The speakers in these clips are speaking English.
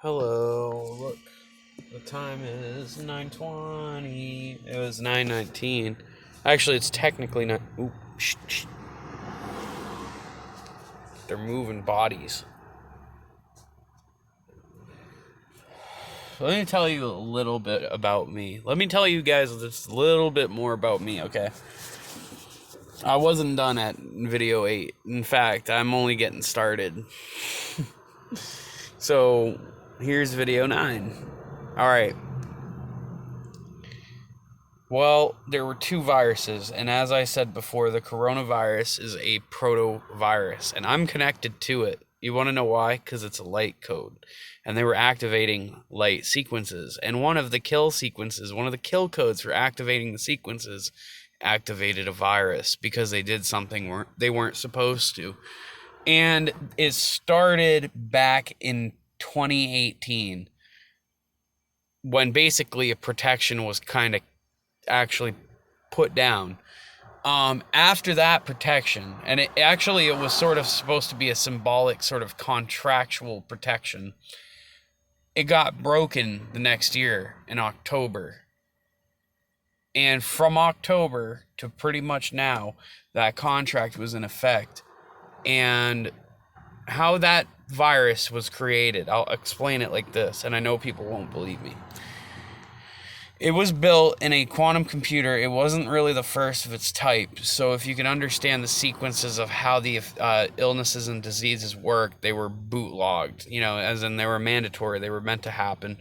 Hello, look, the time is 9:20. It was 9:19. Actually, it's technically not. Ooh, they're moving bodies. Let me tell you a little bit about me. Let me tell you guys just a little bit more about me, okay? I wasn't done at video 8. In fact, I'm only getting started. So, here's video 9. Alright. Well, there were two viruses, and as I said before, the coronavirus is a protovirus, and I'm connected to it. You want to know why? Because it's a light code, and they were activating light sequences, and one of the kill sequences, one of the kill codes for activating the sequences, activated a virus because they did something they weren't supposed to. And it started back in 2018 when basically a protection was kind of actually put down. After that protection, and it was sort of supposed to be a symbolic sort of contractual protection. It got broken the next year in October. And from October to pretty much now, that contract was in effect. And how that virus was created, I'll explain it like this, and I know people won't believe me. It was built in a quantum computer. It wasn't really the first of its type. So if you can understand the sequences of how the illnesses and diseases work, they were bootlogged, as in they were mandatory. They were meant to happen.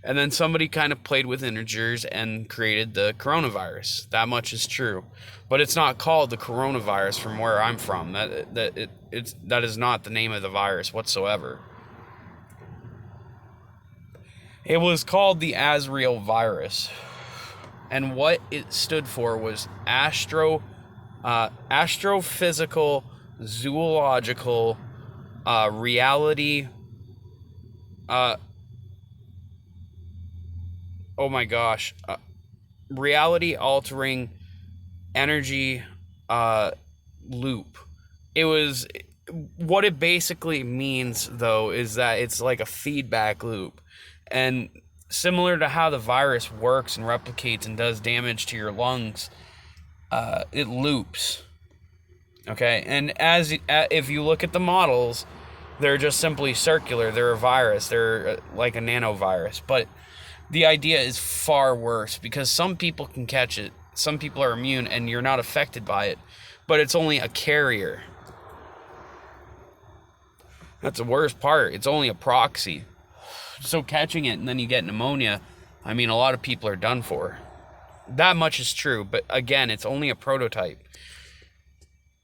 And then somebody kind of played with integers and created the coronavirus. That much is true. But it's not called the coronavirus from where I'm from. That is not the name of the virus whatsoever. It was called the Azrael virus, and what it stood for was astrophysical, zoological, reality. Oh my gosh, reality altering energy loop. It was what it basically means, though, is that it's like a feedback loop. And similar to how the virus works and replicates and does damage to your lungs, it loops. Okay, and if you look at the models, they're just simply circular. They're a virus. They're like a nanovirus. But the idea is far worse because some people can catch it. Some people are immune and you're not affected by it. But it's only a carrier. That's the worst part. It's only a proxy. So catching it and then you get pneumonia, I mean, a lot of people are done for. That much is true, but again, it's only a prototype.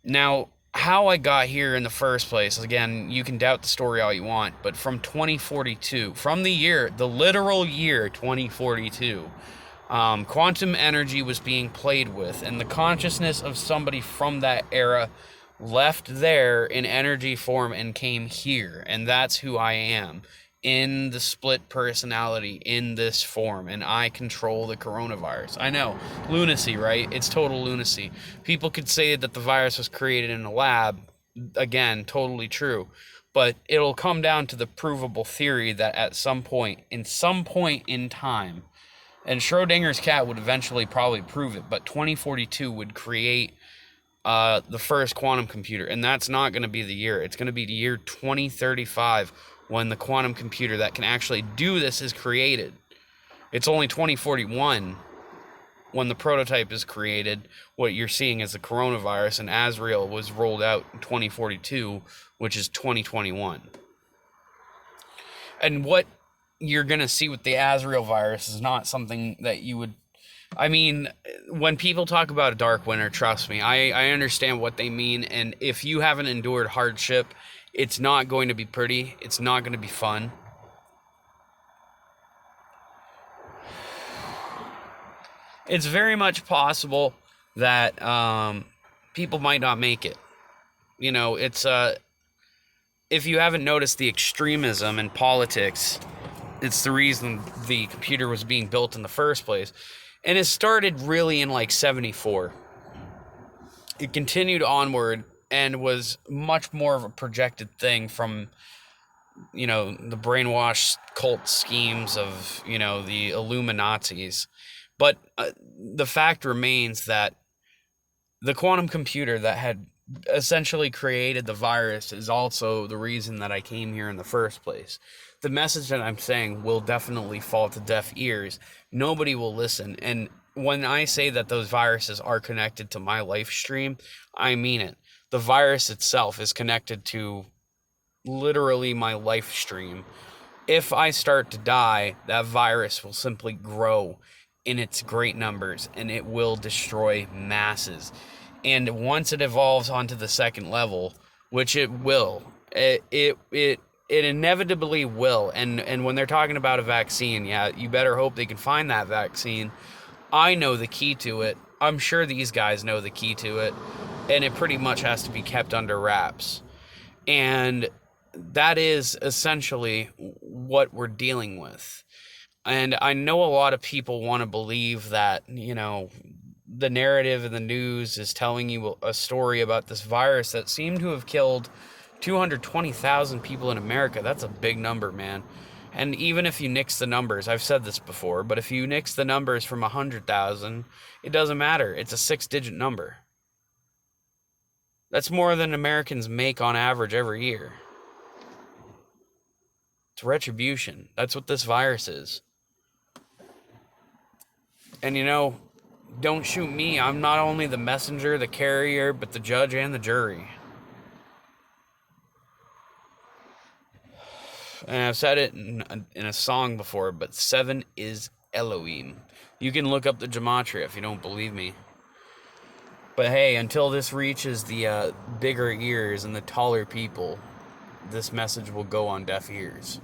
Now, how I got here in the first place, again, you can doubt the story all you want, but from 2042, from the literal year 2042, quantum energy was being played with, and the consciousness of somebody from that era left there in energy form and came here, and that's who I am. In the split personality in this form, and I control the coronavirus. I know, lunacy, right? It's total lunacy. People could say that the virus was created in a lab. Again, totally true. But it'll come down to the provable theory that at some point in time, and Schrodinger's cat would eventually probably prove it, but 2042 would create the first quantum computer, and that's not going to be the year. It's going to be the year 2035 when the quantum computer that can actually do this is created. It's only 2041 when the prototype is created. What you're seeing is the coronavirus, and Azrael was rolled out in 2042, which is 2021. And what you're going to see with the Azrael virus is not something that you would... I mean, when people talk about a dark winter, trust me, I understand what they mean, and if you haven't endured hardship, it's not going to be pretty. It's not going to be fun. It's very much possible that people might not make it. It's if you haven't noticed the extremism in politics, it's the reason the computer was being built in the first place. And it started really in like 74. It continued onward and was much more of a projected thing from the brainwashed cult schemes of, the Illuminatis. But the fact remains that the quantum computer that had essentially created the virus is also the reason that I came here in the first place. The message that I'm saying will definitely fall to deaf ears. Nobody will listen. And when I say that those viruses are connected to my life stream, I mean it. The virus itself is connected to literally my life stream. If I start to die, that virus will simply grow in its great numbers and it will destroy masses. And once it evolves onto the second level, which it will, it inevitably will. And when they're talking about a vaccine, yeah, you better hope they can find that vaccine. I know the key to it. I'm sure these guys know the key to it, and it pretty much has to be kept under wraps. And that is essentially what we're dealing with. And I know a lot of people want to believe that, the narrative in the news is telling you a story about this virus that seemed to have killed 220,000 people in America. That's a big number, man. And even if you nix the numbers, I've said this before, but if you nix the numbers from 100,000, it doesn't matter. It's a 6-digit number. That's more than Americans make on average every year. It's retribution. That's what this virus is. And don't shoot me. I'm not only the messenger, the carrier, but the judge and the jury. And I've said it in a song before, but 7 is Elohim. You can look up the gematria if you don't believe me. But hey, until this reaches the bigger ears and the taller people, this message will go on deaf ears.